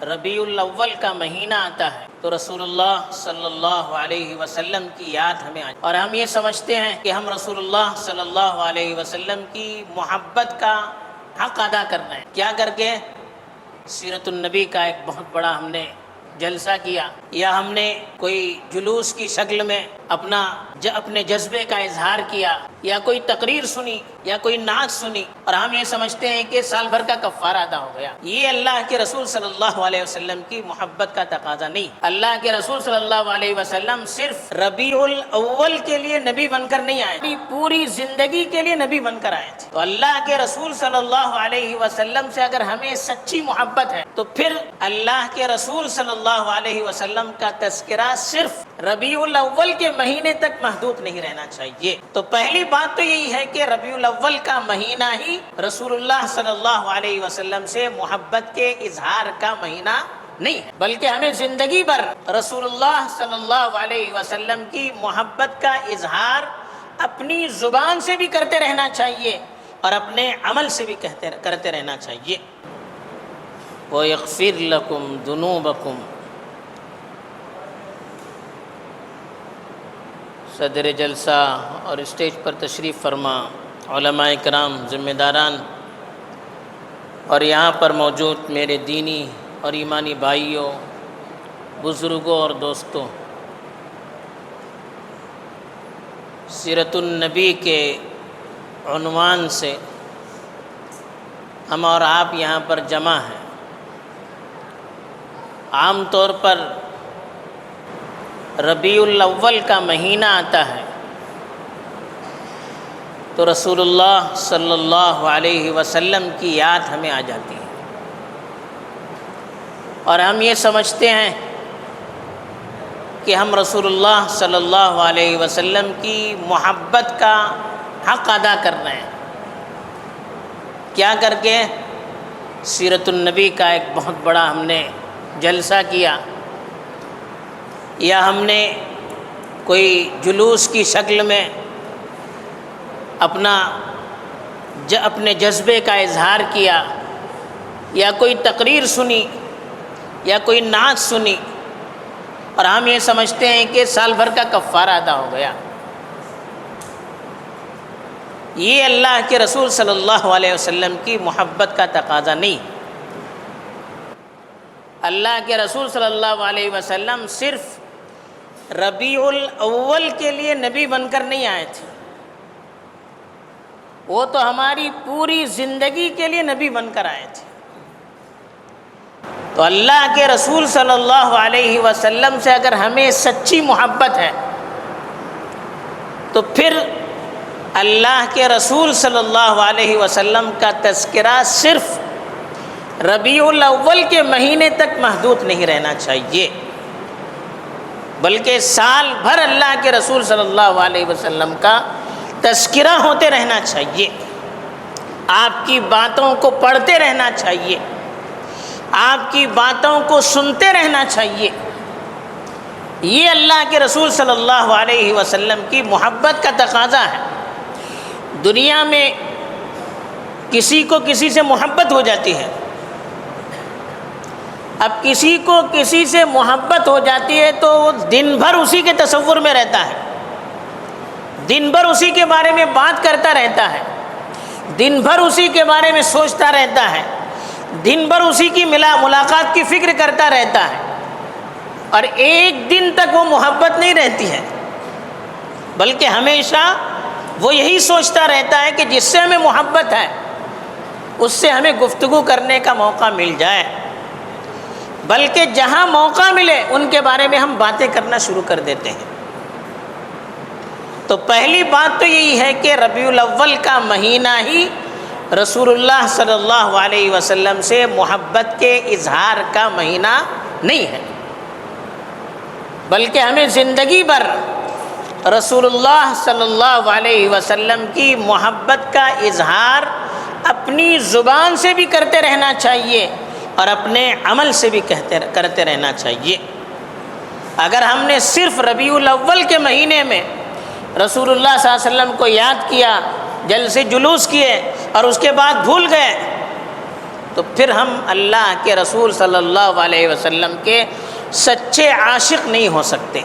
ربیع الاول کا مہینہ آتا ہے تو رسول اللہ صلی اللہ علیہ وسلم کی یاد ہمیں آتی ہے، اور ہم یہ سمجھتے ہیں کہ ہم رسول اللہ صلی اللہ علیہ وسلم کی محبت کا حق ادا کرنا ہے۔ کیا کر کے؟ سیرت النبی کا ایک بہت بڑا ہم نے جلسہ کیا، یا ہم نے کوئی جلوس کی شکل میں اپنے جذبے کا اظہار کیا، یا کوئی تقریر سنی، یا کوئی نعت سنی، اور ہم یہ سمجھتے ہیں کہ سال بھر کا کفارہ ادا ہو گیا۔ یہ اللہ کے رسول صلی اللہ علیہ وسلم کی محبت کا تقاضا نہیں۔ اللہ کے رسول صلی اللہ علیہ وسلم صرف ربیع الاول کے لیے نبی بن کر نہیں آئے، اپنی پوری زندگی کے لیے نبی بن کر آئے تھے۔ تو اللہ کے رسول صلی اللہ علیہ وسلم سے اگر ہمیں سچی محبت ہے تو پھر اللہ کے رسول صلی اللہ علیہ وسلم کا تذکرہ صرف ربیع الاول کے مہینے تک محدود نہیں رہنا چاہیے۔ تو پہلی بات تو یہی ہے کہ ربیع الاول کا مہینہ ہی رسول اللہ صلی اللہ علیہ وسلم سے محبت کے اظہار کا مہینہ نہیں ہے، بلکہ ہمیں زندگی بھر رسول اللہ صلی اللہ علیہ وسلم کی محبت کا اظہار اپنی زبان سے بھی کرتے رہنا چاہیے اور اپنے عمل سے بھی کرتے رہنا چاہیے۔ وَيَغْفِرْ لَكُمْ ذُنُوبَكُمْ۔ صدر جلسہ اور اسٹیج پر تشریف فرما علماء کرام، ذمہ داران، اور یہاں پر موجود میرے دینی اور ایمانی بھائیوں، بزرگوں اور دوستوں، سیرت النبی کے عنوان سے ہم اور آپ یہاں پر جمع ہیں۔ عام طور پر ربیع الاول کا مہینہ آتا ہے تو رسول اللہ صلی اللہ علیہ وسلم کی یاد ہمیں آ جاتی ہے، اور ہم یہ سمجھتے ہیں کہ ہم رسول اللہ صلی اللہ علیہ وسلم کی محبت کا حق ادا کر رہے ہیں۔ کیا کر کے؟ سیرت النبی کا ایک بہت بڑا ہم نے جلسہ کیا، یا ہم نے کوئی جلوس کی شکل میں اپنے جذبے کا اظہار کیا، یا کوئی تقریر سنی، یا کوئی نعت سنی، اور ہم یہ سمجھتے ہیں کہ سال بھر کا کفارہ ادا ہو گیا۔ یہ اللہ کے رسول صلی اللہ علیہ وسلم کی محبت کا تقاضا نہیں۔ اللہ کے رسول صلی اللہ علیہ وسلم صرف ربیع الاول کے لیے نبی بن کر نہیں آئے تھے، وہ تو ہماری پوری زندگی کے لیے نبی بن کر آئے تھے۔ تو اللہ کے رسول صلی اللہ علیہ وسلم سے اگر ہمیں سچی محبت ہے تو پھر اللہ کے رسول صلی اللہ علیہ وسلم کا تذکرہ صرف ربیع الاول کے مہینے تک محدود نہیں رہنا چاہیے، بلکہ سال بھر اللہ کے رسول صلی اللہ علیہ وسلم کا تذکرہ ہوتے رہنا چاہیے۔ آپ کی باتوں کو پڑھتے رہنا چاہیے، آپ کی باتوں کو سنتے رہنا چاہیے۔ یہ اللہ کے رسول صلی اللہ علیہ وسلم کی محبت کا تقاضا ہے۔ دنیا میں کسی کو کسی سے محبت ہو جاتی ہے، اب کسی کو کسی سے محبت ہو جاتی ہے تو وہ دن بھر اسی کے تصور میں رہتا ہے، دن بھر اسی کے بارے میں بات کرتا رہتا ہے، دن بھر اسی کے بارے میں سوچتا رہتا ہے، دن بھر اسی کی ملاقات کی فکر کرتا رہتا ہے، اور ایک دن تک وہ محبت نہیں رہتی ہے، بلکہ ہمیشہ وہ یہی سوچتا رہتا ہے کہ جس سے ہمیں محبت ہے اس سے ہمیں گفتگو کرنے کا موقع مل جائے، بلکہ جہاں موقع ملے ان کے بارے میں ہم باتیں کرنا شروع کر دیتے ہیں۔ تو پہلی بات تو یہی ہے کہ ربیع الاول کا مہینہ ہی رسول اللہ صلی اللہ علیہ وسلم سے محبت کے اظہار کا مہینہ نہیں ہے، بلکہ ہمیں زندگی بھر رسول اللہ صلی اللہ علیہ وسلم کی محبت کا اظہار اپنی زبان سے بھی کرتے رہنا چاہیے اور اپنے عمل سے بھی کرتے رہنا چاہیے۔ اگر ہم نے صرف ربیع الاول کے مہینے میں رسول اللہ صلی اللہ علیہ وسلم کو یاد کیا، جلسے جلوس کیے اور اس کے بعد بھول گئے، تو پھر ہم اللہ کے رسول صلی اللہ علیہ وسلم کے سچے عاشق نہیں ہو سکتے،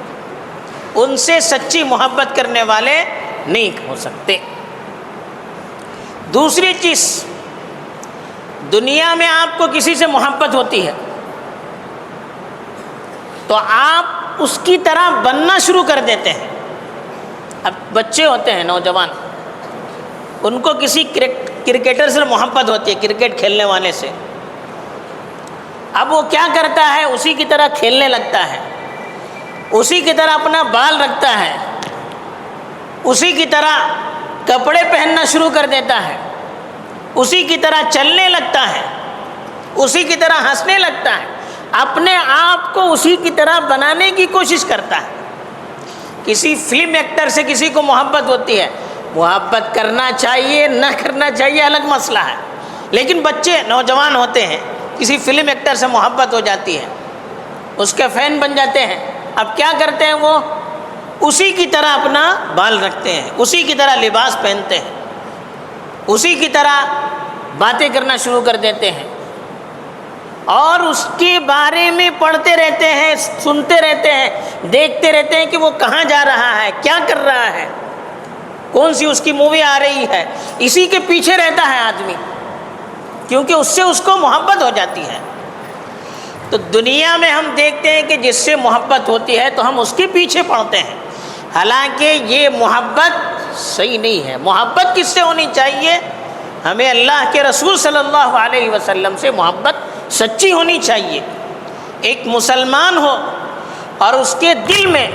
ان سے سچی محبت کرنے والے نہیں ہو سکتے۔ دوسری چیز، دنیا میں آپ کو کسی سے محبت ہوتی ہے تو آپ اس کی طرح بننا شروع کر دیتے ہیں۔ اب بچے ہوتے ہیں، نوجوان، ان کو کسی کرکٹر سے محبت ہوتی ہے، کرکٹ کھیلنے والے سے، اب وہ کیا کرتا ہے، اسی کی طرح کھیلنے لگتا ہے، اسی کی طرح اپنا بال رکھتا ہے، اسی کی طرح کپڑے پہننا شروع کر دیتا ہے، اسی کی طرح چلنے لگتا ہے، اسی کی طرح ہنسنے لگتا ہے، اپنے آپ کو اسی کی طرح بنانے کی کوشش کرتا ہے۔ کسی فلم ایکٹر سے کسی کو محبت ہوتی ہے، محبت کرنا چاہیے نہ کرنا چاہیے الگ مسئلہ ہے، لیکن بچے نوجوان ہوتے ہیں، کسی فلم ایکٹر سے محبت ہو جاتی ہے، اس کے فین بن جاتے ہیں، اب کیا کرتے ہیں، وہ اسی کی طرح اپنا بال رکھتے ہیں، اسی کی طرح لباس پہنتے ہیں، اسی کی طرح باتیں کرنا شروع کر دیتے ہیں، اور اس کے بارے میں پڑھتے رہتے ہیں، سنتے رہتے ہیں، دیکھتے رہتے ہیں کہ وہ کہاں جا رہا ہے، کیا کر رہا ہے، کون سی اس کی مووی آ رہی ہے، اسی کے پیچھے رہتا ہے آدمی، کیونکہ اس سے اس کو محبت ہو جاتی ہے۔ تو دنیا میں ہم دیکھتے ہیں کہ جس سے محبت ہوتی ہے تو ہم اس کے پیچھے پڑتے ہیں، حالانکہ یہ محبت صحیح نہیں ہے۔ محبت کس سے ہونی چاہیے؟ ہمیں اللہ کے رسول صلی اللہ علیہ وسلم سے محبت سچی ہونی چاہیے۔ ایک مسلمان ہو اور اس کے دل میں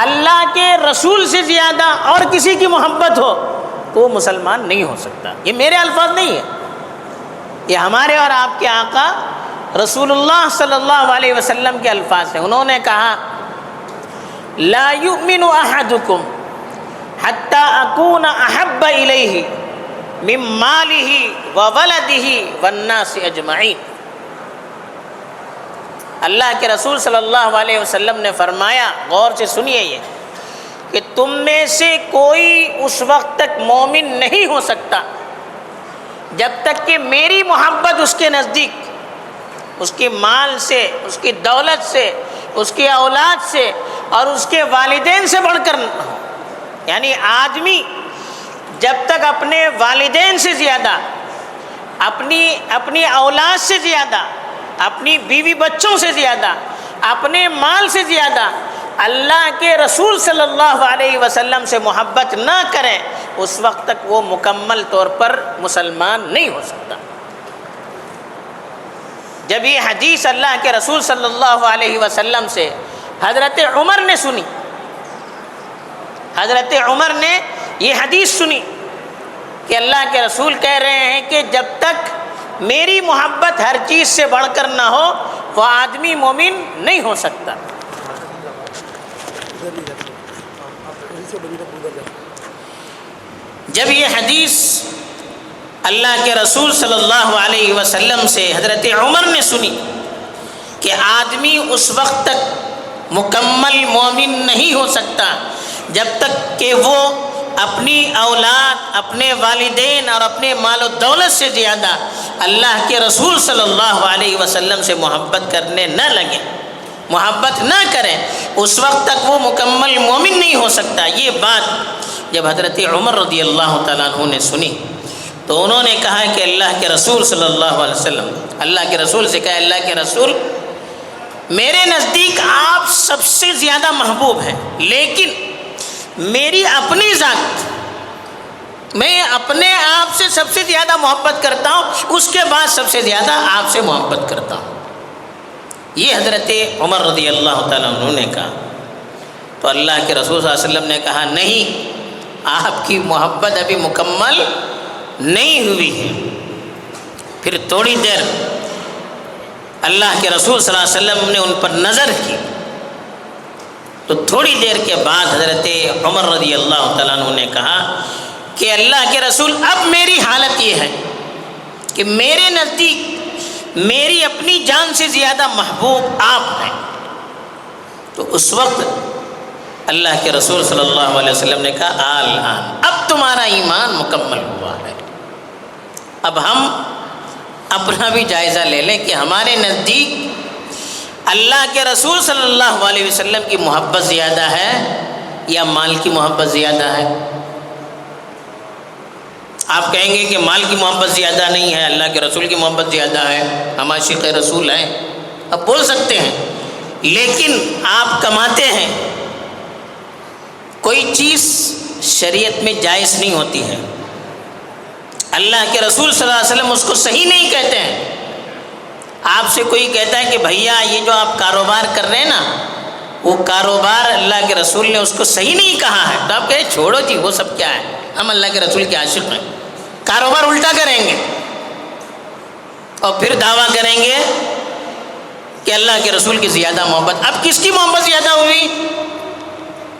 اللہ کے رسول سے زیادہ اور کسی کی محبت ہو تو وہ مسلمان نہیں ہو سکتا۔ یہ میرے الفاظ نہیں ہے، یہ ہمارے اور آپ کے آقا رسول اللہ صلی اللہ علیہ وسلم کے الفاظ ہیں۔ انہوں نے کہا لا یؤمن احدکم حتی اکون احب الیہ من مالہ وولدہ والناس اجمعین۔ اللہ کے رسول صلی اللہ علیہ وسلم نے فرمایا، غور سے سنیے یہ، کہ تم میں سے کوئی اس وقت تک مومن نہیں ہو سکتا جب تک کہ میری محبت اس کے نزدیک اس کے مال سے، اس کی دولت سے، اس کی اولاد سے اور اس کے والدین سے بڑھ کر نہ ہو۔ یعنی آدمی جب تک اپنے والدین سے زیادہ، اپنی اولاد سے زیادہ، اپنی بیوی بچوں سے زیادہ، اپنے مال سے زیادہ اللہ کے رسول صلی اللہ علیہ وسلم سے محبت نہ کریں، اس وقت تک وہ مکمل طور پر مسلمان نہیں ہو سکتا۔ جب یہ حدیث اللہ کے رسول صلی اللہ علیہ وسلم سے حضرت عمر نے سنی، حضرت عمر نے یہ حدیث سنی کہ اللہ کے رسول کہہ رہے ہیں کہ جب تک میری محبت ہر چیز سے بڑھ کر نہ ہو وہ آدمی مومن نہیں ہو سکتا۔ جب یہ حدیث اللہ کے رسول صلی اللہ علیہ وسلم سے حضرت عمر نے سنی کہ آدمی اس وقت تک مکمل مومن نہیں ہو سکتا جب تک کہ وہ اپنی اولاد، اپنے والدین اور اپنے مال و دولت سے زیادہ اللہ کے رسول صلی اللہ علیہ وسلم سے محبت کرنے نہ لگے، محبت نہ کریں، اس وقت تک وہ مکمل مومن نہیں ہو سکتا۔ یہ بات جب حضرت عمر رضی اللہ تعالیٰ عنہ نے سنی تو انہوں نے کہا کہ اللہ کے رسول صلی اللہ علیہ وسلم، اللہ کے رسول سے کہا اللہ کے رسول میرے نزدیک آپ سب سے زیادہ محبوب ہیں، لیکن میری اپنی ذات، میں اپنے آپ سے سب سے زیادہ محبت کرتا ہوں، اس کے بعد سب سے زیادہ آپ سے محبت کرتا ہوں۔ یہ حضرت عمر رضی اللہ تعالیٰ عنہ نے کہا تو اللہ کے رسول صلی اللہ علیہ وسلم نے کہا نہیں، آپ کی محبت ابھی مکمل نہیں ہوئی ہے۔ پھر تھوڑی دیر اللہ کے رسول صلی اللہ علیہ وسلم نے ان پر نظر کی تو تھوڑی دیر کے بعد حضرت عمر رضی اللہ تعالیٰ عنہ نے کہا کہ اللہ کے رسول اب میری حالت یہ ہے کہ میرے نزدیک میری اپنی جان سے زیادہ محبوب آپ ہیں۔ تو اس وقت اللہ کے رسول صلی اللہ علیہ وسلم نے کہا الآن اب تمہارا ایمان مکمل ہوا ہے، اب ہم اپنا بھی جائزہ لے لیں کہ ہمارے نزدیک اللہ کے رسول صلی اللہ علیہ وسلم کی محبت زیادہ ہے یا مال کی محبت زیادہ ہے؟ آپ کہیں گے کہ مال کی محبت زیادہ نہیں ہے، اللہ کے رسول کی محبت زیادہ ہے، ہم عاشق رسول ہیں، اب بول سکتے ہیں، لیکن آپ کماتے ہیں، کوئی چیز شریعت میں جائز نہیں ہوتی ہے، اللہ کے رسول صلی اللہ علیہ وسلم اس کو صحیح نہیں کہتے ہیں۔ آپ سے کوئی کہتا ہے کہ بھیا یہ جو آپ کاروبار کر رہے ہیں نا، وہ کاروبار اللہ کے رسول نے اس کو صحیح نہیں کہا ہے، تو آپ کہیں چھوڑو جی وہ سب کیا ہے، ہم اللہ کے رسول کے عاشق ہیں، کاروبار الٹا کریں گے اور پھر دعویٰ کریں گے کہ اللہ کے رسول کی زیادہ محبت۔ اب کس کی محبت زیادہ ہوئی،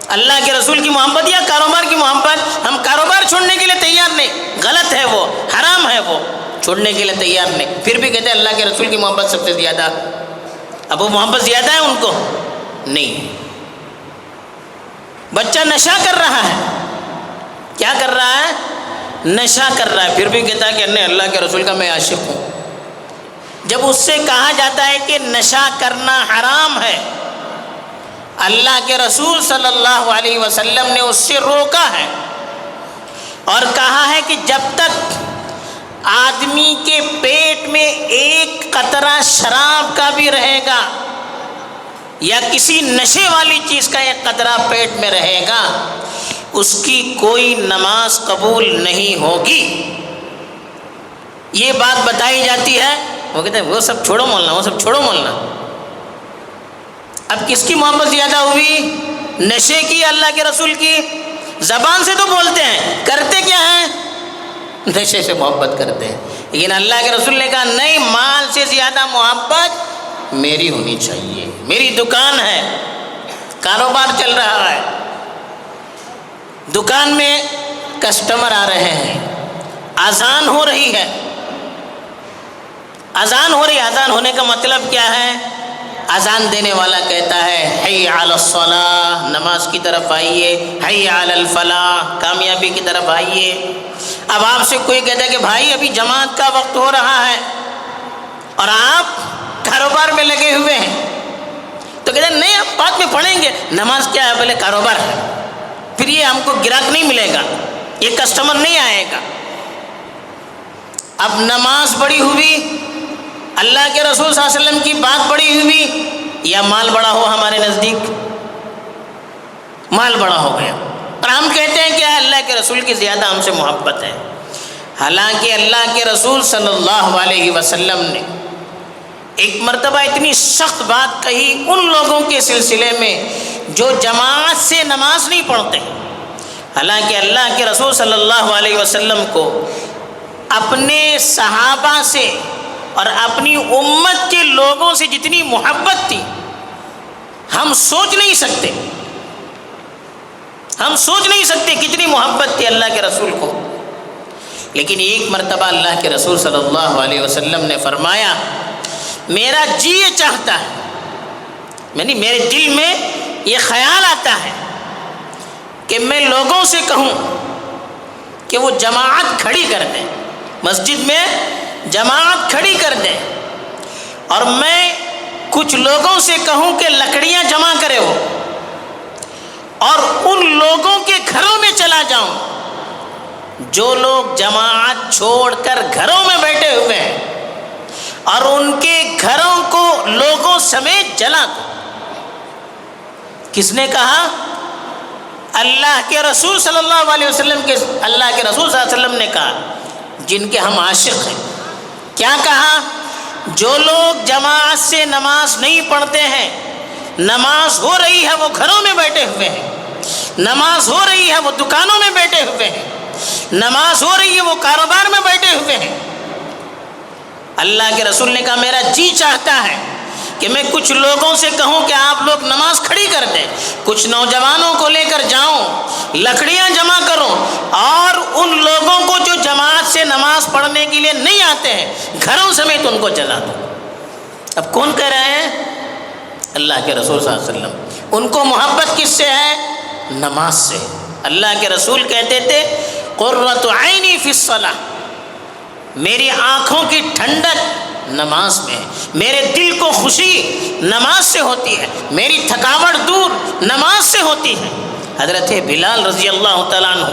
اللہ کے رسول کی محبت یا کاروبار کی محبت؟ ہم کاروبار چھوڑنے کے لیے تیار نہیں، غلط ہے وہ، حرام ہے وہ، چھوڑنے کے لیے تیار نہیں، پھر بھی کہتے ہیں اللہ کے رسول کی محبت سب سے زیادہ۔ اب وہ محبت زیادہ ہے ان کو؟ نہیں۔ بچہ نشہ کر رہا ہے، کیا کر رہا ہے؟ نشہ کر رہا ہے، پھر بھی کہتا ہے کہ نہیں اللہ کے رسول کا میں عاشق ہوں۔ جب اس سے کہا جاتا ہے کہ نشہ کرنا حرام ہے، اللہ کے رسول صلی اللہ علیہ وسلم نے اس سے روکا ہے اور کہا ہے کہ جب تک آدمی کے پیٹ میں ایک قطرہ شراب کا بھی رہے گا یا کسی نشے والی چیز کا ایک قطرہ پیٹ میں رہے گا، اس کی کوئی نماز قبول نہیں ہوگی۔ یہ بات بتائی جاتی ہے، وہ کہتے ہیں وہ سب چھوڑو مولانا، وہ سب چھوڑو مولانا۔ اب کس کی محبت زیادہ ہوئی، نشے کی، اللہ کے رسول کی؟ زبان سے تو بولتے ہیں، کرتے کیا ہیں؟ نشے سے محبت کرتے ہیں، لیکن اللہ کے رسول نے کہا نہیں، مال سے زیادہ محبت میری ہونی چاہیے، میری دکان ہے، کاروبار چل رہا ہے، دکان میں کسٹمر آ رہے ہیں، اذان ہو رہی ہے، اذان ہو رہی ہے، اذان ہونے کا مطلب کیا ہے؟ اذان دینے والا کہتا ہے حی علی الصلاۃ، نماز کی طرف آئیے، حی علی الفلاح، کامیابی کی طرف آئیے۔ اب آپ سے کوئی کہتا ہے کہ بھائی ابھی جماعت کا وقت ہو رہا ہے اور آپ کاروبار میں لگے ہوئے ہیں، تو کہتے ہیں نہیں ہم بعد میں پڑھیں گے، نماز کیا ہے؟ پہلے کاروبار ہے، پھر یہ ہم کو گراہک نہیں ملے گا، یہ کسٹمر نہیں آئے گا۔ اب نماز بڑی ہوئی، اللہ کے رسول صلی اللہ علیہ وسلم کی بات بڑی ہوئی، یا مال بڑا ہو؟ ہمارے نزدیک مال بڑا ہو گیا اور ہم کہتے ہیں کہ اللہ کے رسول کی زیادہ ہم سے محبت ہے، حالانکہ اللہ کے رسول صلی اللہ علیہ وسلم نے ایک مرتبہ اتنی سخت بات کہی ان لوگوں کے سلسلے میں جو جماعت سے نماز نہیں پڑھتے، حالانکہ اللہ کے رسول صلی اللہ علیہ وسلم کو اپنے صحابہ سے اور اپنی امت کے لوگوں سے جتنی محبت تھی ہم سوچ نہیں سکتے، ہم سوچ نہیں سکتے کتنی محبت تھی اللہ کے رسول کو۔ لیکن ایک مرتبہ اللہ کے رسول صلی اللہ علیہ وسلم نے فرمایا میرا جی یہ چاہتا ہے، یعنی میرے دل میں یہ خیال آتا ہے کہ میں لوگوں سے کہوں کہ وہ جماعت کھڑی کر دیں، مسجد میں جماعت کھڑی کر دیں، اور میں کچھ لوگوں سے کہوں کہ لکڑیاں جمع کرے ہو اور ان لوگوں کے گھروں میں چلا جاؤں جو لوگ جماعت چھوڑ کر گھروں میں بیٹھے ہوئے ہیں اور ان کے گھروں کو لوگوں سمیت جلا دو۔ کس نے کہا؟ اللہ کے رسول صلی اللہ علیہ وسلم کے، اللہ کے رسول صلی اللہ علیہ وسلم نے کہا جن کے ہم عاشق ہیں۔ کیا کہا؟ جو لوگ جماعت سے نماز نہیں پڑھتے ہیں، نماز ہو رہی ہے وہ گھروں میں بیٹھے ہوئے ہیں، نماز ہو رہی ہے وہ دکانوں میں بیٹھے ہوئے ہیں، نماز ہو رہی ہے وہ کاروبار میں بیٹھے ہوئے ہیں۔ اللہ کے رسول نے کہا میرا جی چاہتا ہے کہ میں کچھ لوگوں سے کہوں کہ آپ لوگ نماز کھڑی کر دیں، کچھ نوجوانوں کو لے کر جاؤں، لکڑیاں جمع کروں اور ان لوگوں کو جو جماعت سے نماز پڑھنے کے لیے نہیں آتے ہیں گھروں سمیت ان کو جلا دوں۔ اب کون کہہ رہے ہیں؟ اللہ کے رسول صلی اللہ علیہ وسلم۔ ان کو محبت کس سے ہے؟ نماز سے۔ اللہ کے رسول کہتے تھے قرۃ عینی فی الصلاۃ، میری آنکھوں کی ٹھنڈک نماز میں ہے، میرے دل کو خوشی نماز سے ہوتی ہے، میری تھکاوٹ دور نماز سے ہوتی ہے۔ حضرت بلال رضی اللہ تعالیٰ عنہ،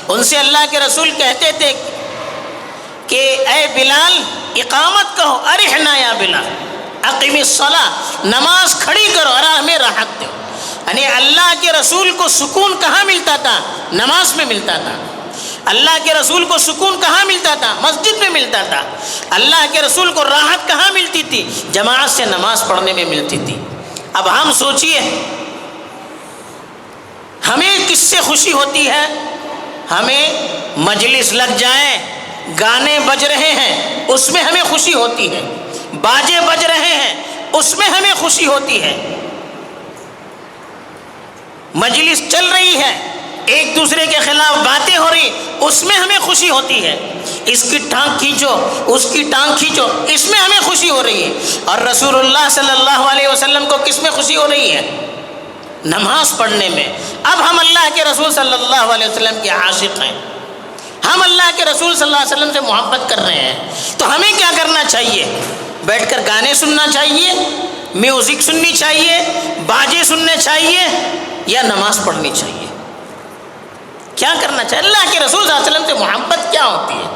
ان سے اللہ کے رسول کہتے تھے کہ اے بلال اقامت کہو، ارحنا یا بلال، اقیم الصلاۃ، نماز کھڑی کرو اور ہمیں راحت دو۔ یعنی اللہ کے رسول کو سکون کہاں ملتا تھا؟ نماز میں ملتا تھا۔ اللہ کے رسول کو سکون کہاں ملتا تھا؟ مسجد میں ملتا تھا۔ اللہ کے رسول کو راحت کہاں ملتی تھی؟ جماعت سے نماز پڑھنے میں ملتی تھی۔ اب ہم سوچئے ہمیں کس سے خوشی ہوتی ہے؟ ہمیں مجلس لگ جائے، گانے بج رہے ہیں، اس میں ہمیں خوشی ہوتی ہے، باجے بج رہے ہیں، اس میں ہمیں خوشی ہوتی ہے، مجلس چل رہی ہے، ایک دوسرے کے خلاف باتیں ہو رہی، اس میں ہمیں خوشی ہوتی ہے، اس کی ٹانگ کھینچو، اس کی ٹانگ کھینچو، اس میں ہمیں خوشی ہو رہی ہے۔ اور رسول اللہ صلی اللہ علیہ وسلم کو کس میں خوشی ہو رہی ہے؟ نماز پڑھنے میں۔ اب ہم اللہ کے رسول صلی اللہ علیہ وسلم کے عاشق ہیں، ہم اللہ کے رسول صلی اللہ علیہ وسلم سے محبت کر رہے ہیں، تو ہمیں کیا کرنا چاہیے؟ بیٹھ کر گانے سننا چاہیے، میوزک سننی چاہیے، باجے سننے چاہیے، یا نماز پڑھنی چاہیے؟ کیا کرنا چاہیے؟ اللہ کے رسول صلی اللہ علیہ وسلم سے محبت کیا ہوتی ہے؟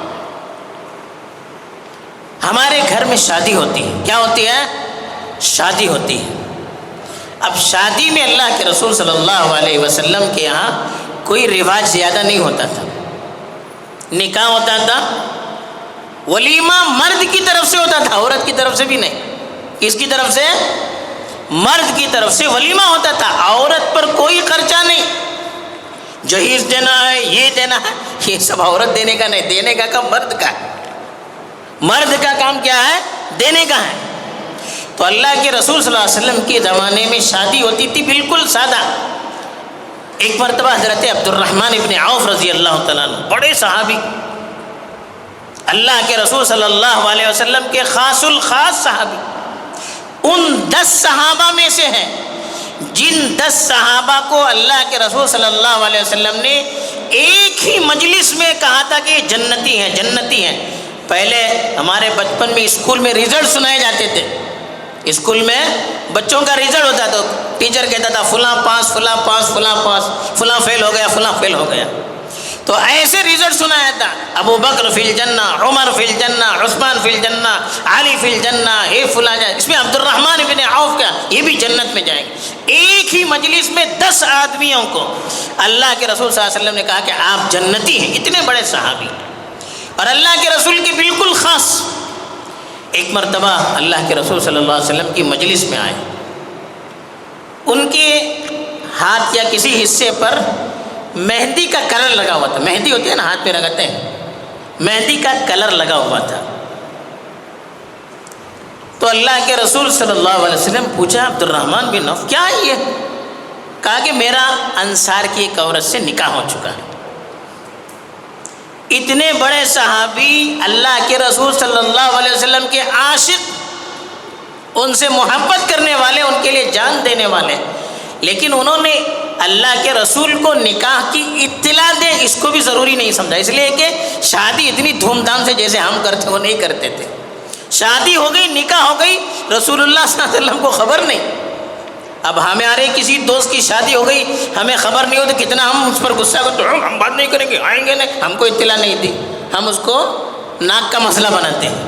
ہمارے گھر میں شادی ہوتی ہے، کیا ہوتی ہے؟ شادی ہوتی ہے۔ اب شادی میں اللہ کے رسول صلی اللہ علیہ وسلم کے یہاں کوئی رواج زیادہ نہیں ہوتا تھا۔ نکاح ہوتا تھا، ولیمہ مرد کی طرف سے ہوتا تھا، عورت کی طرف سے بھی نہیں۔ کس کی طرف سے؟ مرد کی طرف سے ولیمہ ہوتا تھا، عورت پر کوئی خرچہ نہیں۔ جہیز دینا ہے، یہ دینا ہے، یہ سب عورت دینے کا نہیں، دینے کا کام مرد کا ہے۔ مرد کا کام کیا ہے؟ دینے کا ہے۔ تو اللہ کے رسول صلی اللہ علیہ وسلم کے زمانے میں شادی ہوتی تھی بالکل سادہ۔ ایک مرتبہ حضرت عبد الرحمن ابن عوف رضی اللہ تعالیٰ عنہ، بڑے صحابی، اللہ کے رسول صلی اللہ علیہ وسلم کے خاص الخاص صحابی، ان 10 صحابہ میں سے ہیں جن 10 صحابہ کو اللہ کے رسول صلی اللہ علیہ وسلم نے ایک ہی مجلس میں کہا تھا کہ جنتی ہیں، جنتی ہیں۔ پہلے ہمارے بچپن میں اسکول میں رزلٹ سنائے جاتے تھے، اسکول میں بچوں کا رزلٹ ہوتا تو ٹیچر کہتا تھا فلاں پاس، فلاں پاس، فلاں پاس، فلاں فیل ہو گیا، فلاں فیل ہو گیا۔ تو ایسے رزلٹ سنایا تھا، ابو بکر فی الجنہ، عمر فی الجنہ، عثمان فی الجنہ، علی فی الجنہ، یہ فلاں جائے، اس میں عبد الرحمن ابن عوف کا یہ بھی جنت میں جائیں گے۔ ایک ہی مجلس میں 10 آدمیوں کو اللہ کے رسول صلی اللہ علیہ وسلم نے کہا کہ آپ جنتی ہیں، اتنے بڑے صحابی، اور اللہ کے رسول کی بالکل خاص۔ ایک مرتبہ اللہ کے رسول صلی اللہ علیہ وسلم کی مجلس میں آئے، ان کے ہاتھ یا کسی حصے پر مہندی کا کلر لگا ہوا تھا، مہندی ہوتی ہے نا ہاتھ پہ لگاتے ہیں، مہندی کا کلر لگا ہوا تھا۔ تو اللہ کے رسول صلی اللہ علیہ وسلم پوچھا عبد الرحمن بن عوف کیا ہے یہ؟ کہا کہ میرا انصار کی ایک عورت سے نکاح ہو چکا ہے۔ اتنے بڑے صحابی، اللہ کے رسول صلی اللہ علیہ وسلم کے عاشق، ان سے محبت کرنے والے، ان کے لیے جان دینے والے، لیکن انہوں نے اللہ کے رسول کو نکاح کی اطلاع دے اس کو بھی ضروری نہیں سمجھا، اس لیے کہ شادی اتنی دھوم دھام سے جیسے ہم کرتے وہ نہیں کرتے تھے۔ شادی ہو گئی، نکاح ہو گئی، رسول اللہ صلی اللہ علیہ وسلم کو خبر نہیں۔ اب ہمارے کسی دوست کی شادی ہو گئی، ہمیں خبر نہیں ہو تو کتنا ہم اس پر غصہ کرتے، ہم بات نہیں کریں گے، آئیں گے نہیں، ہم کو اطلاع نہیں دی، ہم اس کو ناک کا مسئلہ بناتے ہیں۔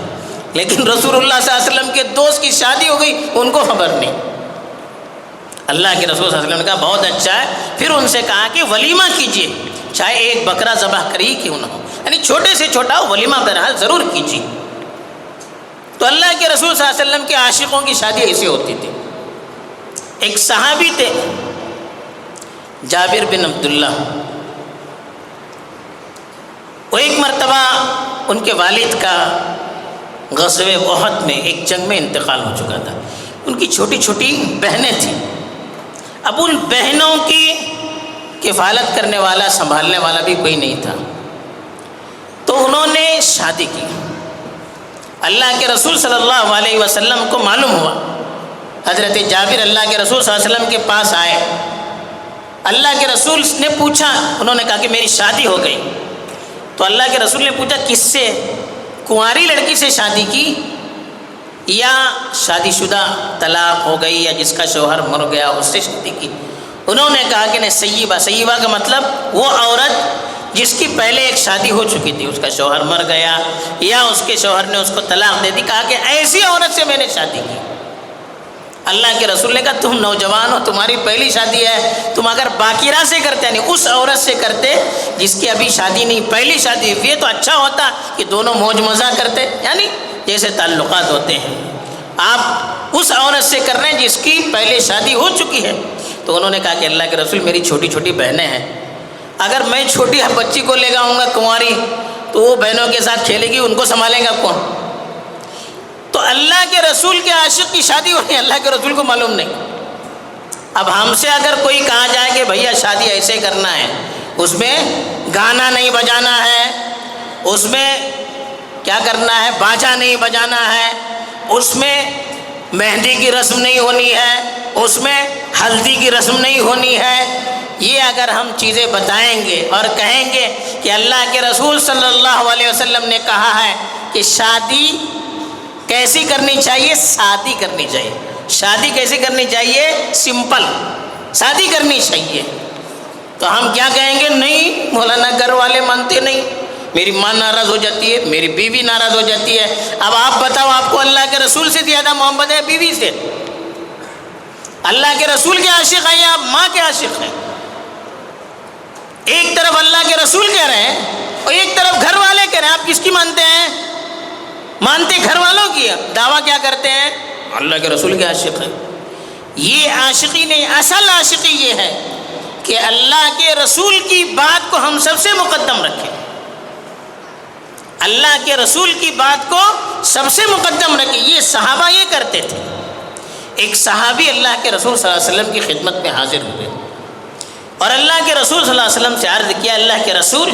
لیکن رسول اللہ صلی اللہ علیہ وسلم کے دوست کی شادی ہو گئی، ان کو خبر نہیں۔ اللہ کے رسول صلی اللہ علیہ وسلم نے کہا بہت اچھا ہے، پھر ان سے کہا کہ ولیمہ کیجیے، چاہے ایک بکرا ذبح کری کیوں نہ ہو، یعنی چھوٹے سے چھوٹا ولیمہ بہرحال ضرور کیجیے۔ تو اللہ کے رسول صلی اللہ علیہ وسلم کے عاشقوں کی شادی ایسی ہوتی تھی۔ ایک صحابی تھے جابر بن عبداللہ، وہ ایک مرتبہ ان کے والد کا غزوہ احد میں ایک جنگ میں انتقال ہو چکا تھا، ان کی چھوٹی چھوٹی بہنیں تھیں۔ اب ان بہنوں کی کفالت کرنے والا، سنبھالنے والا بھی کوئی نہیں تھا، تو انہوں نے شادی کی۔ اللہ کے رسول صلی اللہ علیہ وسلم کو معلوم ہوا، حضرت جابر اللہ کے رسول صلی اللہ علیہ وسلم کے پاس آئے، اللہ کے رسول نے پوچھا، انہوں نے کہا کہ میری شادی ہو گئی۔ تو اللہ کے رسول نے پوچھا کس سے؟ کنواری لڑکی سے شادی کی یا شادی شدہ طلاق ہو گئی یا جس کا شوہر مر گیا اس سے شادی کی؟ انہوں نے کہا کہ نہیں، سیبہ، سیبہ کا مطلب وہ عورت جس کی پہلے ایک شادی ہو چکی تھی، اس کا شوہر مر گیا یا اس کے شوہر نے اس کو طلاق دے دی، کہا کہ ایسی عورت سے میں نے شادی کی۔ اللہ کے رسول نے کہا تم نوجوان ہو، تمہاری پہلی شادی ہے، تم اگر باقیرہ سے کرتے یعنی اس عورت سے کرتے جس کی ابھی شادی نہیں، پہلی شادی ہوئی ہے، تو اچھا ہوتا کہ دونوں موج مزہ کرتے، یعنی جیسے تعلقات ہوتے ہیں۔ آپ اس عورت سے کر رہے ہیں جس کی پہلے شادی ہو چکی ہے۔ تو انہوں نے کہا کہ اللہ کے رسول میری چھوٹی چھوٹی بہنیں ہیں، اگر میں چھوٹی بچی کو لے کے آؤں گا کنواری تو وہ بہنوں کے ساتھ کھیلے گی، ان کو سنبھالے گا کون؟ تو اللہ کے رسول کے عاشق کی شادی ہونی اللہ کے رسول کو معلوم نہیں۔ اب ہم سے اگر کوئی کہا جائے کہ بھیا شادی ایسے کرنا ہے، اس میں گانا نہیں بجانا ہے، اس میں کیا کرنا ہے، باجا نہیں بجانا ہے، اس میں مہندی کی رسم نہیں ہونی ہے، اس میں ہلدی کی رسم نہیں ہونی ہے، یہ اگر ہم چیزیں بتائیں گے اور کہیں گے کہ اللہ کے رسول صلی اللہ علیہ وسلم نے کہا ہے کہ شادی کیسی کرنی چاہیے، شادی کرنی چاہیے، شادی کیسی کرنی چاہیے، سمپل شادی کرنی چاہیے، تو ہم کیا کہیں گے، نہیں مولانا گھر والے مانتے نہیں، میری ماں ناراض ہو جاتی ہے، میری بیوی ناراض ہو جاتی ہے۔ اب آپ بتاؤ، آپ کو اللہ کے رسول سے زیادہ محبت ہے بیوی سے؟ اللہ کے رسول کے عاشق ہیں یا آپ ماں کے عاشق ہیں؟ ایک طرف اللہ کے رسول کہہ رہے ہیں اور ایک طرف گھر والے کہہ رہے ہیں، آپ کس کی مانتے ہیں؟ مانتے گھر والوں کی، دعویٰ کیا کرتے ہیں؟ اللہ کے رسول کے عاشق ہیں۔ یہ عاشقی نہیں، اصل عاشقی یہ ہے کہ اللہ کے رسول کی بات کو ہم سب سے مقدم رکھیں، اللہ کے رسول کی بات کو سب سے مقدم رکھیں۔ یہ صحابہ یہ کرتے تھے۔ ایک صحابی اللہ کے رسول صلی اللہ علیہ وسلم کی خدمت میں حاضر ہوئے اور اللہ کے رسول صلی اللہ علیہ وسلم سے عرض کیا، اللہ کے رسول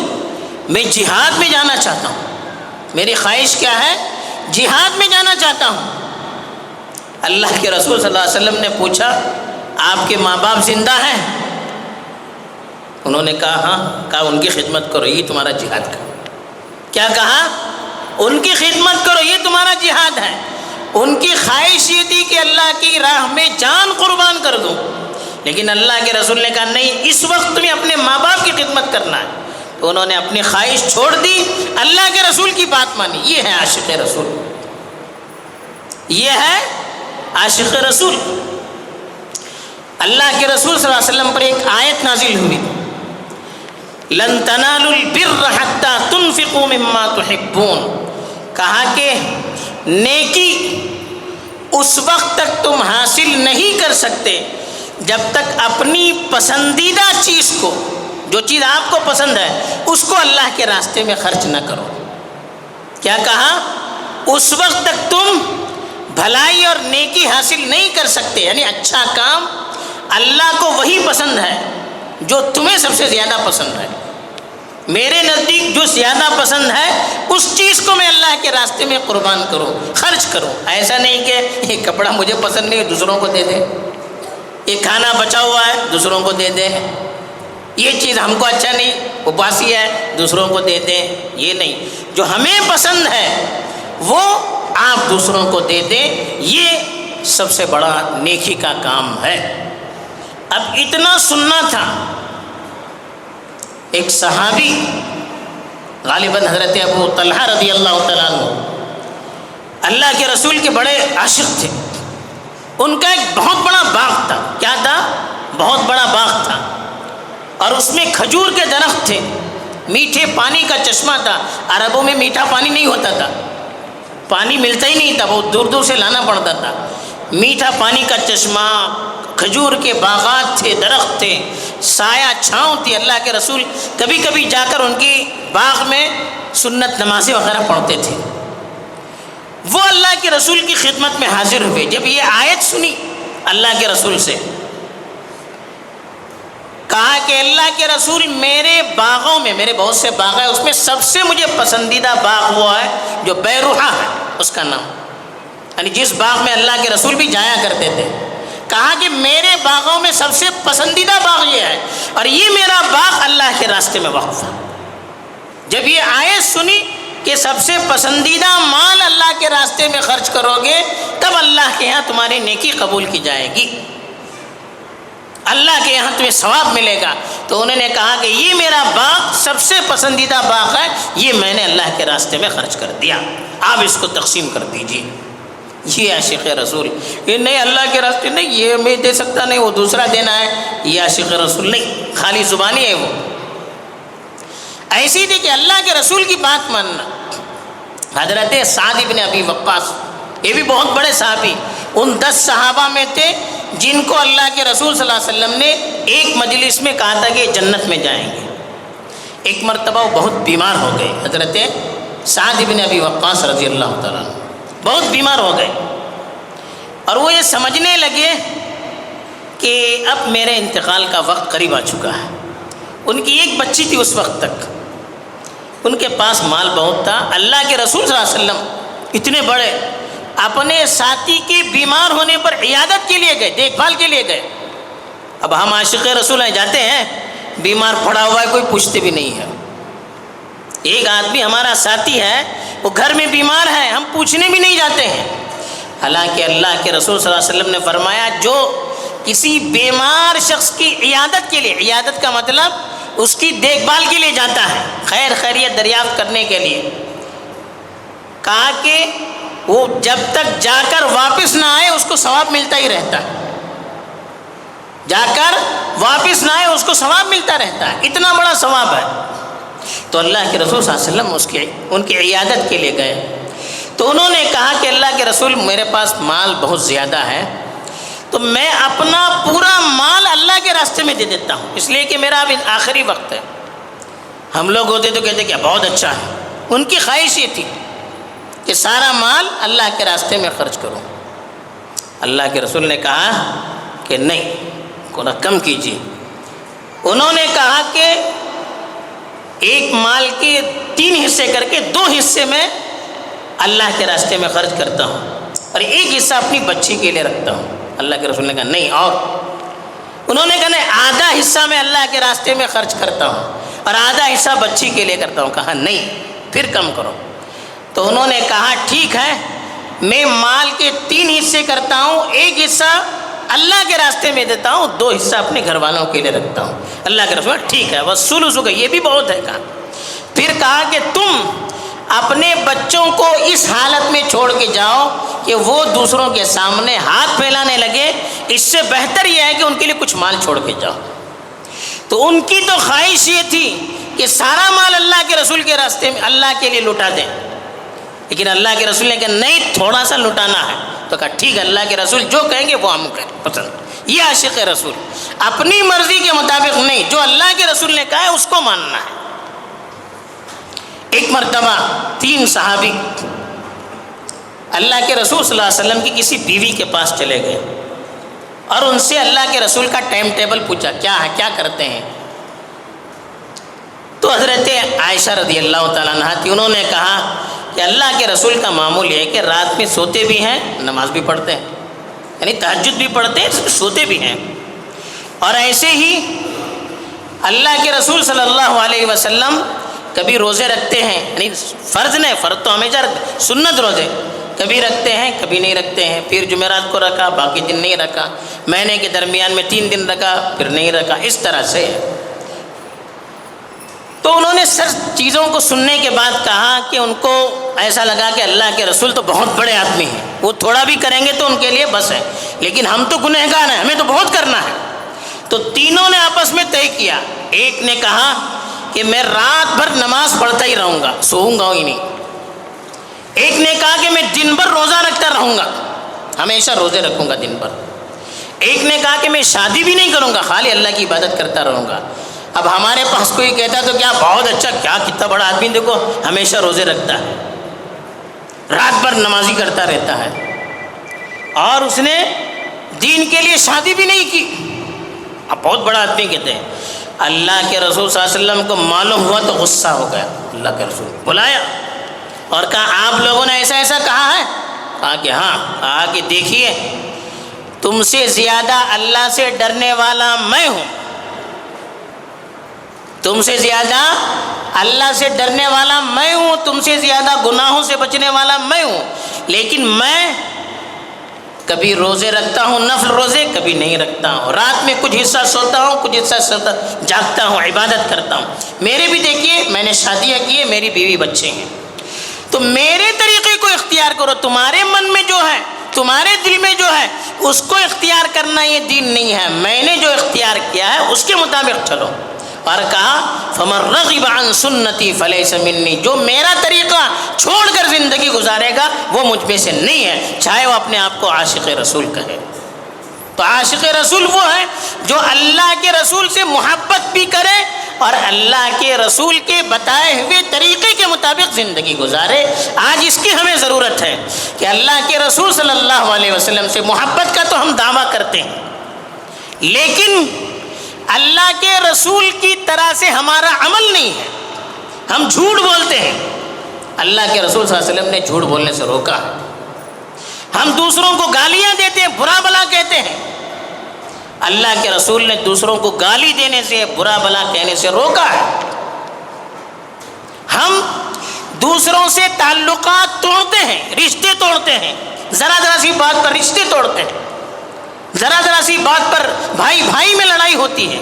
میں جہاد میں جانا چاہتا ہوں، میری خواہش کیا ہے، جہاد میں جانا چاہتا ہوں۔ اللہ کے رسول صلی اللہ علیہ وسلم نے پوچھا، آپ کے ماں باپ زندہ ہیں؟ انہوں نے کہا ہاں۔ کہا ان کی خدمت کرو، یہ تمہارا جہاد کا۔ کیا کہا؟ ان کی خدمت کرو، یہ تمہارا جہاد ہے۔ ان کی خواہش یہ تھی کہ اللہ کی راہ میں جان قربان کر دوں، لیکن اللہ کے رسول نے کہا نہیں، اس وقت تمہیں اپنے ماں باپ کی خدمت کرنا ہے۔ تو انہوں نے اپنی خواہش چھوڑ دی، اللہ کے رسول کی بات مانی۔ یہ ہے عاشق رسول، یہ ہے عاشق رسول۔ اللہ کے رسول صلی اللہ علیہ وسلم پر ایک آیت نازل ہوئی، لن تنالوا البر حتى تنفقوا مما تحبون۔ کہا کہ نیکی اس وقت تک تم حاصل نہیں کر سکتے جب تک اپنی پسندیدہ چیز کو، جو چیز آپ کو پسند ہے، اس کو اللہ کے راستے میں خرچ نہ کرو۔ کیا کہا؟ اس وقت تک تم بھلائی اور نیکی حاصل نہیں کر سکتے، یعنی اچھا کام اللہ کو وہی پسند ہے جو تمہیں سب سے زیادہ پسند ہے۔ میرے نزدیک جو زیادہ پسند ہے اس چیز کو میں اللہ کے راستے میں قربان کروں، خرچ کروں۔ ایسا نہیں کہ یہ کپڑا مجھے پسند نہیں ہے دوسروں کو دے دے، یہ کھانا بچا ہوا ہے دوسروں کو دے دے، یہ چیز ہم کو اچھا نہیں، اپاسی ہے دوسروں کو دے دیں، یہ نہیں۔ جو ہمیں پسند ہے وہ آپ دوسروں کو دے دیں، یہ سب سے بڑا نیکی کا کام ہے۔ اب اتنا سننا تھا، ایک صحابی غالباً حضرت ابو طلحہ رضی اللہ تعالیٰ عنہ اللہ کے رسول کے بڑے عاشق تھے۔ ان کا ایک بہت بڑا باغ تھا۔ کیا تھا؟ بہت بڑا باغ تھا، اور اس میں کھجور کے درخت تھے، میٹھے پانی کا چشمہ تھا۔ عربوں میں میٹھا پانی نہیں ہوتا تھا، پانی ملتا ہی نہیں تھا، بہت دور دور سے لانا پڑتا تھا۔ میٹھا پانی کا چشمہ، کھجور کے باغات تھے، درخت تھے، سایہ چھاؤں تھی۔ اللہ کے رسول کبھی کبھی جا کر ان کی باغ میں سنت نمازیں وغیرہ پڑھتے تھے۔ وہ اللہ کے رسول کی خدمت میں حاضر ہوئے۔ جب یہ آیت سنی اللہ کے رسول سے، کہا کہ اللہ کے رسول میرے باغوں میں، میرے بہت سے باغ ہیں، اس میں سب سے مجھے پسندیدہ باغ وہ ہے جو بیروحہ ہے اس کا نام، یعنی جس باغ میں اللہ کے رسول بھی جایا کرتے تھے۔ کہا کہ میرے باغوں میں سب سے پسندیدہ باغ یہ ہے، اور یہ میرا باغ اللہ کے راستے میں وقف ہے۔ جب یہ آیت سنی کہ سب سے پسندیدہ مال اللہ کے راستے میں خرچ کرو گے تب اللہ کے یہاں تمہاری نیکی قبول کی جائے گی، اللہ کے یہاں تمہیں ثواب ملے گا۔ تو انہوں نے کہا کہ یہ میرا باغ سب سے پسندیدہ باغ ہے، یہ میں نے اللہ کے راستے میں خرچ کر دیا، آپ اس کو تقسیم کر دیجیے۔ یہ عاشق رسول، یہ نہیں اللہ کے راستے نہیں، یہ میں دے سکتا نہیں، وہ دوسرا دینا ہے، یہ عاشق رسول نہیں، خالی زبانی ہے وہ۔ ایسی تھی کہ اللہ کے رسول کی بات ماننا۔ حضرت سعد بن ابی وقاص، یہ بھی بہت بڑے صحابی، ان 10 صحابہ میں تھے جن کو اللہ کے رسول صلی اللہ علیہ وسلم نے ایک مجلس میں کہا تھا کہ جنت میں جائیں گے۔ ایک مرتبہ وہ بہت بیمار ہو گئے، حضرت سعد بن ابی وقاص رضی اللہ تعالیٰ عنہ بہت بیمار ہو گئے، اور وہ یہ سمجھنے لگے کہ اب میرے انتقال کا وقت قریب آ چکا ہے۔ ان کی ایک بچی تھی اس وقت تک، ان کے پاس مال بہت تھا۔ اللہ کے رسول صلی اللہ علیہ وسلم اتنے بڑے اپنے ساتھی کے بیمار ہونے پر عیادت کے لیے گئے، دیکھ بھال کے لیے گئے۔ اب ہم عاشق رسول ہیں، جاتے ہیں بیمار پڑا ہوا ہے، کوئی پوچھتے بھی نہیں ہے۔ ایک آدمی ہمارا ساتھی ہے، وہ گھر میں بیمار ہے، ہم پوچھنے بھی نہیں جاتے ہیں۔ حالانکہ اللہ کے رسول صلی اللہ علیہ وسلم نے فرمایا جو کسی بیمار شخص کی عیادت کے لیے، عیادت کا مطلب اس کی دیکھ بھال کے لیے جاتا ہے، خیر خیریت دریافت کرنے کے لیے، کہا کہ وہ جب تک جا کر واپس نہ آئے اس کو ثواب ملتا ہی رہتا ہے، جا کر واپس نہ آئے اس کو ثواب ملتا رہتا ہے، اتنا بڑا ثواب ہے۔ تو اللہ کے رسول صلی اللہ علیہ وسلم ان کی عیادت کے لیے گئے، تو انہوں نے کہا کہ اللہ کے رسول میرے پاس مال بہت زیادہ ہے، تو میں اپنا پورا مال اللہ کے راستے میں دے دیتا ہوں، اس لیے کہ میرا اب آخری وقت ہے۔ ہم لوگ ہوتے تو کہتے کہ بہت اچھا ہے، ان کی خواہش یہ تھی کہ سارا مال اللہ کے راستے میں خرچ کروں۔ اللہ کے رسول نے کہا کہ نہیں، تھوڑا کم کیجیے۔ انہوں نے کہا کہ ایک مال کے 3 حصے کر کے 2 حصے میں اللہ کے راستے میں خرچ کرتا ہوں اور ایک حصہ اپنی بچی کے لیے رکھتا ہوں۔ اللہ کے رسول نے کہا نہیں، اور انہوں نے کہا نہیں، آدھا حصہ میں اللہ کے راستے میں خرچ کرتا ہوں اور آدھا حصہ بچی کے لیے کرتا ہوں۔ کہا نہیں، پھر کم کرو۔ تو انہوں نے کہا ٹھیک ہے، میں مال کے 3 حصے کرتا ہوں، ایک حصہ اللہ کے راستے میں دیتا ہوں، 2 حصہ اپنے گھر والوں کے لیے رکھتا ہوں۔ اللہ کے رسول ٹھیک ہے، بس سلوسو کا یہ بھی بہت ہے۔ کہا پھر کہا کہ تم اپنے بچوں کو اس حالت میں چھوڑ کے جاؤ کہ وہ دوسروں کے سامنے ہاتھ پھیلانے لگے، اس سے بہتر یہ ہے کہ ان کے لیے کچھ مال چھوڑ کے جاؤ۔ تو ان کی تو خواہش یہ تھی کہ سارا مال اللہ کے رسول کے راستے میں اللہ کے لیے لٹا دیں، لیکن اللہ کے رسول نے کہا نہیں، تھوڑا سا لٹانا ہے۔ تو کہا ٹھیک ہے، اللہ کے رسول جو کہیں گے وہ ہم پسند۔ یہ عاشق رسول، اپنی مرضی کے مطابق نہیں، جو اللہ کے رسول نے کہا ہے اس کو ماننا ہے۔ ایک مرتبہ 3 صحابی اللہ کے رسول صلی اللہ علیہ وسلم کی کسی بیوی کے پاس چلے گئے اور ان سے اللہ کے رسول کا ٹائم ٹیبل پوچھا، کیا ہے، کیا کرتے ہیں؟ تو حضرت عائشہ رضی اللہ تعالیٰ عنہ تھی، انہوں نے کہا کہ اللہ کے رسول کا معمول یہ ہے کہ رات میں سوتے بھی ہیں، نماز بھی پڑھتے ہیں، یعنی تہجد بھی پڑھتے ہیں، سوتے بھی ہیں، اور ایسے ہی اللہ کے رسول صلی اللہ علیہ وسلم کبھی روزے رکھتے ہیں، یعنی فرض نہیں، فرض تو ہمیشہ رکھتے، سنت روزے کبھی رکھتے ہیں کبھی نہیں رکھتے ہیں، پھر جمعرات کو رکھا باقی دن نہیں رکھا، مہینے کے درمیان میں 3 دن رکھا پھر نہیں رکھا، اس طرح سے۔ تو انہوں نے سر چیزوں کو سننے کے بعد کہا کہ ان کو ایسا لگا کہ اللہ کے رسول تو بہت بڑے آدمی ہیں، وہ تھوڑا بھی کریں گے تو ان کے لیے بس ہے، لیکن ہم تو گنہگار ہیں، ہمیں تو بہت کرنا ہے۔ تو تینوں نے آپس میں طے کیا، ایک نے کہا کہ میں رات بھر نماز پڑھتا ہی رہوں گا، سوؤں گا ہی نہیں۔ ایک نے کہا کہ میں دن بھر روزہ رکھتا رہوں گا، ہمیشہ روزے رکھوں گا دن بھر۔ ایک نے کہا کہ میں شادی بھی نہیں کروں گا، خالی اللہ کی عبادت کرتا رہوں گا۔ اب ہمارے پاس کوئی کہتا تو کیا بہت اچھا، کیا کتنا بڑا آدمی، دیکھو ہمیشہ روزے رکھتا ہے، رات بھر نمازی کرتا رہتا ہے، اور اس نے دین کے لیے شادی بھی نہیں کی، اب بہت بڑا آدمی کہتے ہیں۔ اللہ کے رسول صلی اللہ علیہ وسلم کو معلوم ہوا تو غصہ ہو گیا، اللہ کے رسول بلایا اور کہا آپ لوگوں نے ایسا ایسا کہا ہے؟ کہا کہ ہاں۔ کہا کہ دیکھیے تم سے زیادہ اللہ سے ڈرنے والا میں ہوں، تم سے زیادہ اللہ سے ڈرنے والا میں ہوں، تم سے زیادہ گناہوں سے بچنے والا میں ہوں، لیکن میں کبھی روزے رکھتا ہوں، نفل روزے کبھی نہیں رکھتا ہوں، رات میں کچھ حصہ سوتا ہوں، کچھ حصہ جاگتا ہوں، عبادت کرتا ہوں۔ میرے بھی دیکھیے، میں نے شادیاں کی ہیں، میری بیوی بچے ہیں، تو میرے طریقے کو اختیار کرو۔ تمہارے من میں جو ہے، تمہارے دل میں جو ہے، اس کو اختیار کرنا یہ دین نہیں ہے۔ میں نے جو اختیار کیا ہے اس کے مطابق چلو۔ اور کہا فَمَن رَغِبَ عَن سُنَّتِي فَلَيْسَ مِنِّي، جو میرا طریقہ چھوڑ کر زندگی گزارے گا وہ مجھ میں سے نہیں ہے، چاہے وہ اپنے آپ کو عاشق رسول کہے۔ تو عاشق رسول وہ ہے جو اللہ کے رسول سے محبت بھی کرے اور اللہ کے رسول کے بتائے ہوئے طریقے کے مطابق زندگی گزارے۔ آج اس کی ہمیں ضرورت ہے کہ اللہ کے رسول صلی اللہ علیہ وسلم سے محبت کا تو ہم دعویٰ کرتے ہیں، لیکن اللہ کے رسول کی طرح سے ہمارا عمل نہیں ہے، ہم جھوٹ بولتے ہیں۔ اللہ کے رسول صلی اللہ علیہ وسلم نے جھوٹ بولنے سے روکا ہے۔ ہم دوسروں کو گالیاں دیتے ہیں، برا بلا کہتے ہیں، اللہ کے رسول نے دوسروں کو گالی دینے سے، برا بلا کہنے سے روکا ہے۔ ہم دوسروں سے تعلقات توڑتے ہیں، رشتے توڑتے ہیں، ذرا ذرا سی بات پر رشتے توڑتے ہیں، ذرا ذرا سی بات پر بھائی بھائی میں لڑائی ہوتی ہے،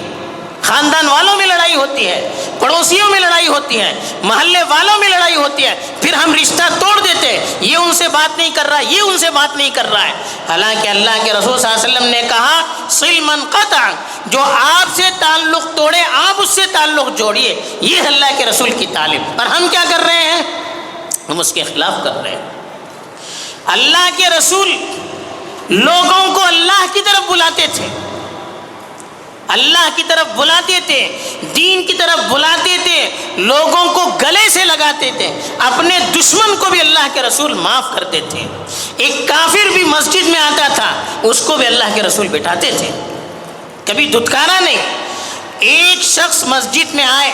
خاندان والوں میں لڑائی ہوتی ہے، پڑوسیوں میں لڑائی ہوتی ہے، محلے والوں میں لڑائی ہوتی ہے، پھر ہم رشتہ توڑ دیتے ہیں، یہ ان سے بات نہیں کر رہا، یہ ان سے بات نہیں کر رہا ہے۔ حالانکہ اللہ کے رسول صلی اللہ علیہ وسلم نے کہا صل من قطع، جو آپ سے تعلق توڑے آپ اس سے تعلق جوڑیے، یہ اللہ کے رسول کی تعلیم۔ اور ہم کیا کر رہے ہیں؟ ہم اس کے خلاف کر رہے ہیں۔ اللہ کے رسول لوگوں کو اللہ کی طرف بلاتے تھے، اللہ کی طرف بلاتے تھے، دین کی طرف بلاتے تھے، لوگوں کو گلے سے لگاتے تھے، اپنے دشمن کو بھی اللہ کے رسول معاف کرتے تھے۔ ایک کافر بھی مسجد میں آتا تھا، اس کو بھی اللہ کے رسول بٹھاتے تھے، کبھی دھتکارا نہیں۔ ایک شخص مسجد میں آئے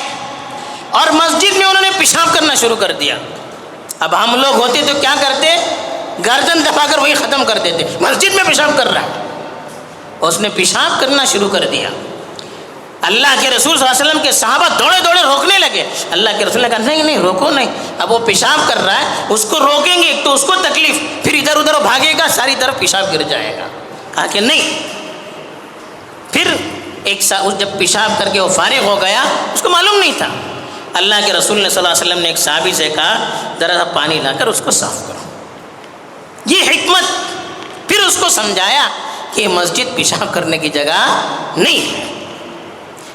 اور مسجد میں انہوں نے پیشاب کرنا شروع کر دیا۔ اب ہم لوگ ہوتے تو کیا کرتے؟ گردن دبا کر وہی ختم کر دیتے، مسجد میں پیشاب کر رہا ہے۔ اس نے پیشاب کرنا شروع کر دیا۔ اللہ کے رسول صلی اللہ علیہ وسلم کے صحابہ دوڑے دوڑے روکنے لگے۔ اللہ کے رسول نے کہا نہیں نہیں روکو نہیں، اب وہ پیشاب کر رہا ہے، اس کو روکیں گے ایک تو اس کو تکلیف، پھر ادھر ادھر بھاگے گا، ساری طرف پیشاب گر جائے گا۔ کہا کہ نہیں۔ پھر جب پیشاب کر کے وہ فارغ ہو گیا، اس کو معلوم نہیں تھا، اللہ کے رسول نے صلی اللہ علیہ وسلم نے ایک صحابی سے کہا ذرا سا پانی لا کر اس کو صاف کرو۔ یہ حکمت۔ پھر اس کو سمجھایا کہ مسجد پیشاب کرنے کی جگہ نہیں ہے۔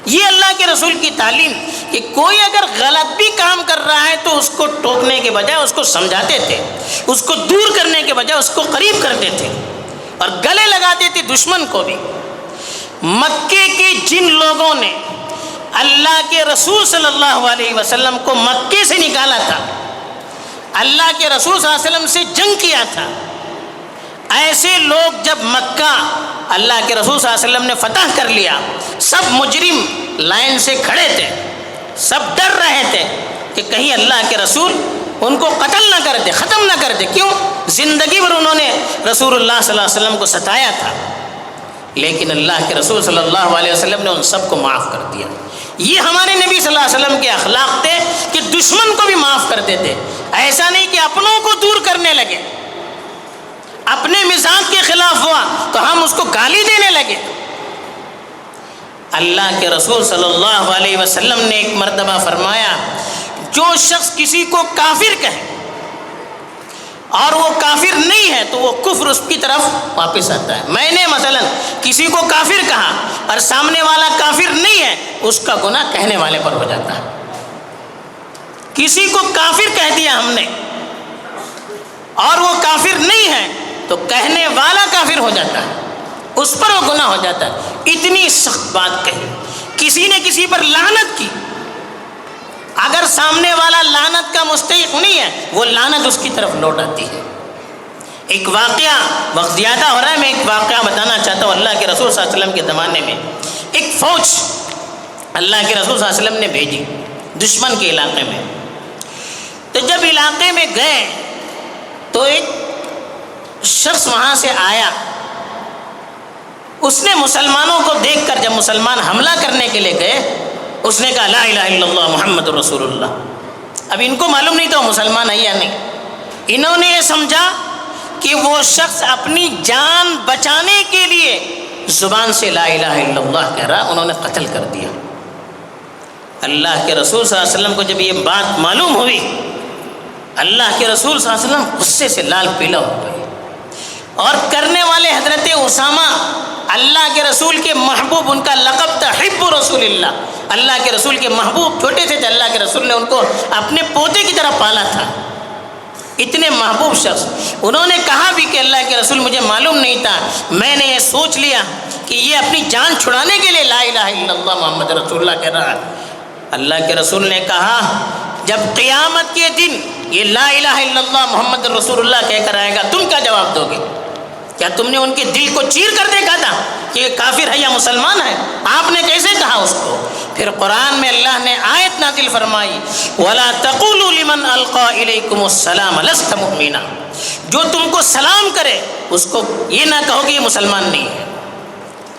یہ اللہ کے رسول کی تعلیم کہ کوئی اگر غلط بھی کام کر رہا ہے تو اس کو ٹوکنے کے بجائے اس کو سمجھاتے تھے، اس کو دور کرنے کے بجائے اس کو قریب کرتے تھے اور گلے لگاتے تھے دشمن کو بھی۔ مکے کے جن لوگوں نے اللہ کے رسول صلی اللہ علیہ وسلم کو مکے سے نکالا تھا، اللہ کے رسول صلی اللہ علیہ وسلم سے جنگ کیا تھا، ایسے لوگ جب مکہ اللہ کے رسول صلی اللہ علیہ وسلم نے فتح کر لیا، سب مجرم لائن سے کھڑے تھے، سب ڈر رہے تھے کہ کہیں اللہ کے رسول ان کو قتل نہ کر دے، ختم نہ کر دے۔ کیوں؟ زندگی بھر انہوں نے رسول اللہ صلی اللہ علیہ وسلم کو ستایا تھا، لیکن اللہ کے رسول صلی اللہ علیہ وسلم نے ان سب کو معاف کر دیا۔ یہ ہمارے نبی صلی اللہ علیہ وسلم کے اخلاق تھے کہ دشمن کو بھی معاف کرتے تھے، ایسا نہیں کہ اپنوں کو دور کرنے لگے، اپنے مزاج کے خلاف ہوا تو ہم اس کو گالی دینے لگے۔ اللہ کے رسول صلی اللہ علیہ وسلم نے ایک مرتبہ فرمایا جو شخص کسی کو کافر کہے اور وہ کافر نہیں ہے تو وہ کفر اس کی طرف واپس آتا ہے۔ میں نے مثلا کسی کو کافر کہا اور سامنے والا کافر نہیں ہے، اس کا گناہ کہنے والے پر ہو جاتا ہے۔ کسی کو کافر کہہ دیا ہم نے اور وہ کافر نہیں ہے تو کہنے والا کافر ہو جاتا ہے، اس پر وہ گناہ ہو جاتا ہے۔ اتنی سخت بات کہی، کسی نے کسی پر لعنت کی، اگر سامنے والا لعنت کا مستحق نہیں ہے وہ لعنت اس کی طرف لوٹ آتی ہے۔ ایک واقعہ، وقت زیادہ ہو رہا ہے، میں ایک واقعہ بتانا چاہتا ہوں۔ اللہ کے رسول صلی اللہ علیہ وسلم کے زمانے میں ایک فوج اللہ کے رسول صلی اللہ علیہ وسلم نے بھیجی دشمن کے علاقے میں۔ تو جب علاقے میں گئے تو ایک شخص وہاں سے آیا، اس نے مسلمانوں کو دیکھ کر جب مسلمان حملہ کرنے کے لیے گئے، اس نے کہا لا الہ الا اللہ محمد رسول اللہ۔ اب ان کو معلوم نہیں تھا وہ مسلمان ہے یا نہیں. انہوں نے یہ سمجھا کہ وہ شخص اپنی جان بچانے کے لیے زبان سے لا الہ الا اللہ کہہ رہا، انہوں نے قتل کر دیا. اللہ کے رسول صلی اللہ علیہ وسلم کو جب یہ بات معلوم ہوئی، اللہ کے رسول صلی اللہ علیہ وسلم غصے سے لال پیلا ہو گئے. اور کرنے والے حضرت اسامہ، اللہ کے رسول کے محبوب، ان کا لقب تھا حب رسول اللہ، اللہ کے رسول کے محبوب. چھوٹے سے تھے، اللہ کے رسول نے ان کو اپنے پوتے کی طرح پالا تھا. اتنے محبوب شخص، انہوں نے کہا بھی کہ اللہ کے رسول مجھے معلوم نہیں تھا، میں نے یہ سوچ لیا کہ یہ اپنی جان چھڑانے کے لیے لا الہ الا اللہ محمد رسول اللہ کہہ رہا ہے. اللہ کے رسول نے کہا جب قیامت کے دن یہ لا الہ الا اللہ محمد رسول اللہ کہہ کر آئے گا، تم کیا جواب دو گے؟ کیا تم نے ان کے دل کو چیر کر دیکھا تھا کہ یہ کافر ہے یا مسلمان ہے؟ آپ نے کیسے کہا اس کو؟ پھر قرآن میں اللہ نے آیت نازل فرمائی وَلَا تَقُولُوا لِمَنْ أَلْقَى إِلَيْكُمُ السَّلَامَ لَسْتَ مُؤْمِنًا، جو تم کو سلام کرے اس کو یہ نہ کہو کہ یہ مسلمان نہیں ہے.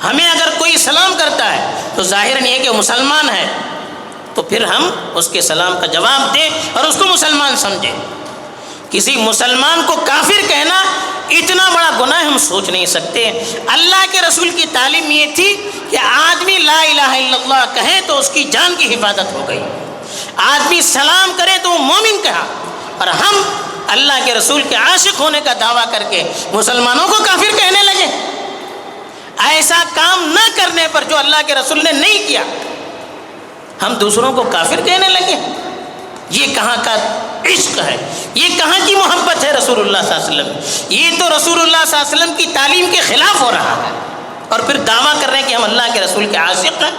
ہمیں اگر کوئی سلام کرتا ہے تو ظاہراً یہ کہ وہ مسلمان ہے، تو پھر ہم اس کے سلام کا جواب دیں اور اس کو مسلمان سمجھیں. کسی مسلمان کو کافر کہنا اتنا بڑا گناہ ہم سوچ نہیں سکتے. اللہ کے رسول کی تعلیم یہ تھی کہ آدمی لا الہ الا اللہ کہے تو اس کی جان کی حفاظت ہو گئی، آدمی سلام کرے تو وہ مومن کہا. اور ہم اللہ کے رسول کے عاشق ہونے کا دعویٰ کر کے مسلمانوں کو کافر کہنے لگے. ایسا کام نہ کرنے پر جو اللہ کے رسول نے نہیں کیا، ہم دوسروں کو کافر کہنے لگے. یہ کہاں کا عشق ہے؟ یہ کہاں کی محبت ہے رسول اللہ صلی اللہ علیہ وسلم؟ یہ تو رسول اللہ صلی اللہ علیہ وسلم کی تعلیم کے خلاف ہو رہا ہے. اور پھر دعویٰ کر رہے ہیں کہ ہم اللہ کے رسول کے عاشق ہیں،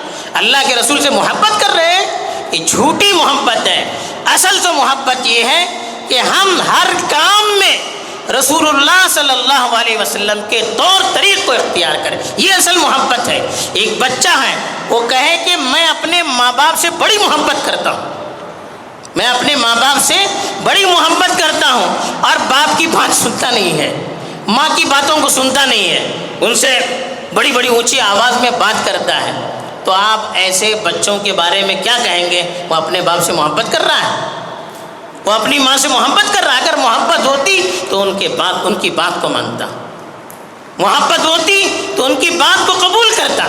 اللہ کے رسول سے محبت کر رہے ہیں. یہ جھوٹی محبت ہے. اصل تو محبت یہ ہے کہ ہم ہر کام میں رسول اللہ صلی اللہ علیہ وسلم کے طور طریق کو اختیار کریں. یہ اصل محبت ہے. ایک بچہ ہے، وہ کہے کہ میں اپنے ماں باپ سے بڑی محبت کرتا ہوں، میں اپنے ماں باپ سے بڑی محبت کرتا ہوں، اور باپ کی بات سنتا نہیں ہے، ماں کی باتوں کو سنتا نہیں ہے، ان سے بڑی بڑی اونچی آواز میں بات کرتا ہے. تو آپ ایسے بچوں کے بارے میں کیا کہیں گے؟ وہ اپنے باپ سے محبت کر رہا ہے، وہ اپنی ماں سے محبت کر رہا ہے. اگر محبت ہوتی تو ان کی بات کو مانتا، محبت ہوتی تو ان کی بات کو قبول کرتا.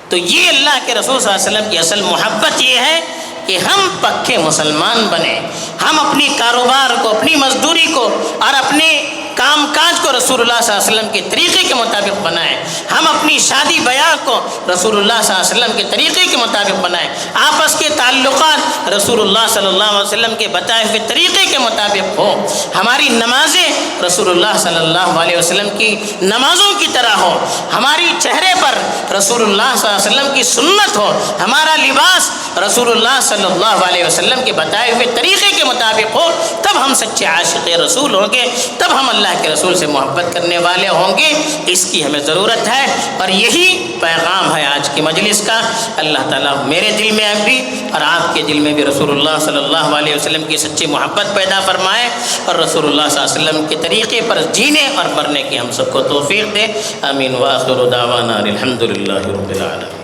تو یہ اللہ کے رسول صلی اللہ علیہ وسلم کی اصل محبت یہ ہے کہ ہم پکے مسلمان بنیں. ہم اپنی کاروبار کو، اپنی مزدوری کو اور اپنے کام کاج کو رسول اللہ صلی اللہ علیہ وسلم کے طریقے کے مطابق بنائیں. ہم اپنی شادی بیاہ کو رسول اللہ صلی اللہ علیہ وسلم کے طریقے کے مطابق بنائیں. آپس کے تعلقات رسول اللہ صلی اللہ علیہ وسلم کے بتائے ہوئے طریقے کے مطابق ہو. ہماری نمازیں رسول اللہ صلی اللہ علیہ وسلم کی نمازوں کی طرح ہو. ہماری چہرے پر رسول اللہ صلی اللہ علیہ وسلم کی سنت ہو. ہمارا لباس رسول اللہ صلی اللہ علیہ وسلم کے بتائے ہوئے طریقے کے مطابق ہو. تب ہم سچے عاشق رسول ہوں گے، تب ہم اللہ کے رسول سے محبت کرنے والے ہوں گے. اس کی ہمیں ضرورت ہے، اور یہی پیغام ہے آج کی مجلس کا. اللہ تعالیٰ میرے دل میں بھی اور آپ کے دل میں بھی رسول اللہ صلی اللہ علیہ وسلم کی سچی محبت پیدا فرمائے، اور رسول اللہ صلی اللہ علیہ وسلم کے طریقے پر جینے اور مرنے کی ہم سب کو توفیق دے. آمین. وآخر دعوانا الحمد للہ رب العالمین.